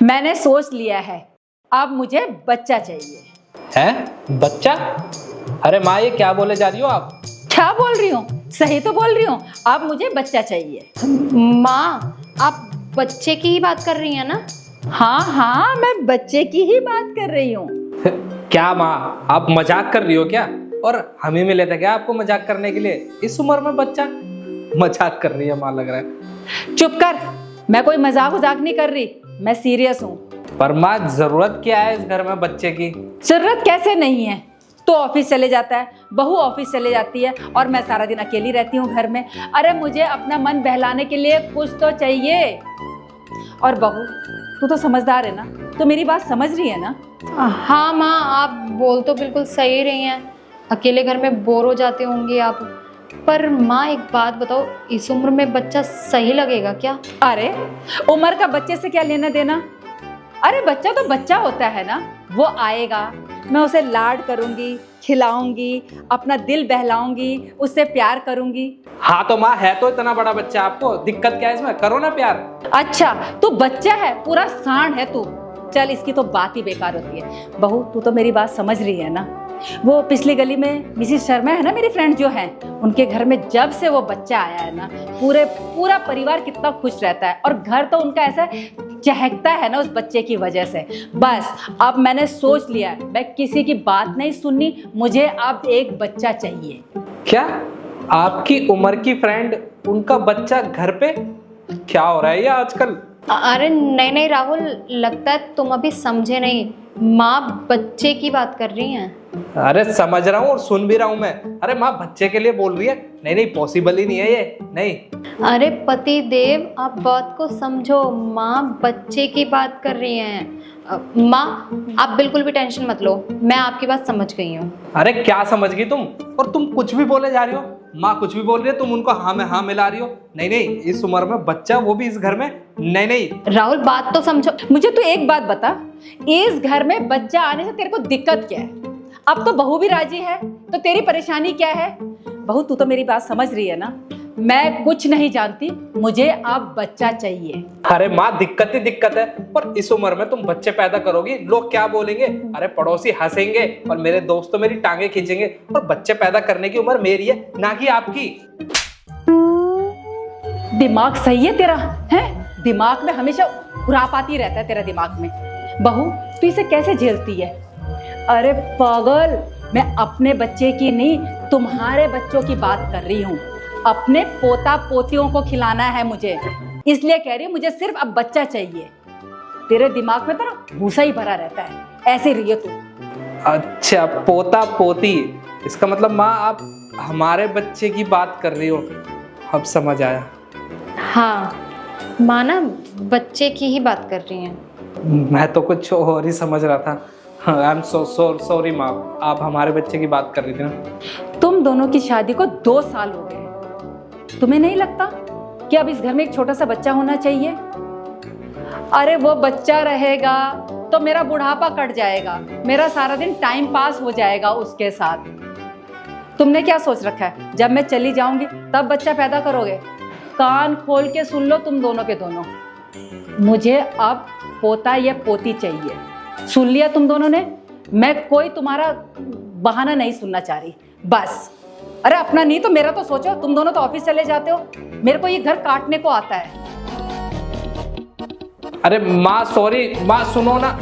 मैंने सोच लिया है, अब मुझे बच्चा चाहिए। है बच्चा? अरे माँ, ये क्या बोले जा रही हो आप? क्या बोल रही हूँ? सही तो बोल रही हूँ, अब मुझे बच्चा चाहिए। माँ, आप बच्चे की ही बात कर रही हैं ना? हाँ हाँ, मैं बच्चे की ही बात कर रही हूँ। क्या माँ, आप मजाक कर रही हो क्या? और हम ही मिले थे क्या आपको मजाक करने के लिए? इस उम्र में बच्चा? मजाक कर रही है माँ, लग रहा है। चुप कर, मैं कोई मजाक उजाक नहीं कर रही, मैं सीरियस हूँ। पर माँ, जरूरत क्या है इस घर में बच्चे की? जरूरत कैसे नहीं है? तो ऑफिस चले जाता है, बहू ऑफिस चले जाती है और मैं सारा दिन अकेली रहती हूँ घर में। अरे मुझे अपना मन बहलाने के लिए कुछ तो चाहिए। और बहू, तू तो समझदार है ना, तो मेरी बात समझ रही है ना? हाँ माँ, आप बोल तो बिल्कुल सही रही हैं। अकेले घर में बोर हो जाते होंगे आप। पर माँ, एक बात बताओ, इस उम्र में बच्चा सही लगेगा क्या? अरे उम्र का बच्चे से क्या लेना देना? अरे बच्चा तो बच्चा होता है ना, वो आएगा, मैं उसे लाड करूंगी, खिलाऊंगी, अपना दिल बहलाऊंगी, उससे प्यार करूंगी। हाँ तो माँ, है तो इतना बड़ा बच्चा, आपको दिक्कत क्या है इसमें? करो ना प्यार। अच्छा, तू बच्चा है, पूरा सांड है तू। चल, इसकी तो बात ही बेकार होती है। बहू, तू तो मेरी बात समझ रही है ना? वो पिछली गली में मिसिस शर्मा है ना, मेरी फ्रेंड जो है, उनके घर में जब से वो बच्चा आया है ना, पूरा परिवार कितना खुश रहता है और घर तो उनका ऐसा चहकता है ना उस बच्चे की वजह से। बस अब मैंने सोच लिया है, मैं किसी की बात नहीं सुननी, मुझे अब एक बच्चा चाहिए। क्या? आपकी उम्र की फ्रेंड, उनका बच्चा घर पे? क्या हो रहा है ये आजकल? अरे नहीं नहीं राहुल, लगता है तुम अभी समझे नहीं। माँ बच्चे की बात कर रही हैं। अरे समझ रहा हूँ और सुन भी रहा हूँ मैं। अरे माँ बच्चे के लिए बोल रही है? नहीं नहीं, पॉसिबल ही नहीं है ये, नहीं। अरे पति देव, आप बात को समझो। माँ बच्चे की बात कर रही हैं। माँ, आप बिल्कुल भी टेंशन मत लो, मैं आपकी बात समझ गई हूँ। अरे क्या समझ गई तुम? और तुम कुछ भी बोले जा रही हो। माँ कुछ भी बोल रही है, तुम उनको हाँ में हाँ मिला रही हो। नहीं नहीं, इस उम्र में बच्चा, वो भी इस घर में? नहीं नहीं राहुल, बात तो समझो। मुझे तो एक बात बता, इस घर में बच्चा आने से तेरे को दिक्कत क्या है? अब तो बहू भी राजी है, तो तेरी परेशानी क्या है? बहू, तू तो मेरी बात समझ रही है ना? मैं कुछ नहीं जानती, मुझे अब बच्चा चाहिए। अरे माँ, दिक्कत ही दिक्कत है। पर इस उम्र में तुम बच्चे पैदा करोगी, लोग क्या बोलेंगे? अरे पड़ोसी हंसेंगे और मेरे दोस्त तो मेरी टांगे खींचेंगे। और बच्चे पैदा करने की उम्र मेरी है, ना कि आपकी। दिमाग सही है तेरा? है, दिमाग में हमेशा खुरापाती रहता है तेरा दिमाग में। बहू, तू इसे कैसे झेलती है? अरे पागल, मैं अपने बच्चे की नहीं, तुम्हारे बच्चों की बात कर रही हूँ। अपने पोता पोतियों को खिलाना है मुझे, इसलिए कह रही हूँ मुझे सिर्फ अब बच्चा चाहिए। तेरे दिमाग में तो ना भूसा ही भरा रहता है, ऐसे रही है तू। अच्छा, पोता पोती, इसका मतलब माँ आप हमारे बच्चे की बात कर रही हो? अब समझ आया। हाँ, माँ ना बच्चे की ही बात कर रही हैं। मैं तो कुछ और ही समझ रहा था। आई एम सॉरी माँ, आप हमारे बच्चे की बात कर रही थी ना? तुम दोनों की शादी को 2 साल हो गए, तुम्हें नहीं लगता कि अब इस घर में एक छोटा सा बच्चा होना चाहिए? अरे वो बच्चा रहेगा तो मेरा बुढ़ापा कट जाएगा, मेरा सारा दिन टाइम पास हो जाएगा उसके साथ। तुमने क्या सोच रखा है, जब मैं चली जाऊंगी तब बच्चा पैदा करोगे? कान खोल के सुन लो तुम दोनों के दोनों, मुझे अब पोता या पोती चाहिए। सुन लिया तुम दोनों ने? मैं कोई तुम्हारा बहाना नहीं सुनना चाह रही, बस। अरे अपना नहीं तो मेरा तो सोचो, तुम दोनों तो ऑफिस चले जाते हो, मेरे को ये घर काटने को आता है। अरे माँ सॉरी, माँ सुनो ना।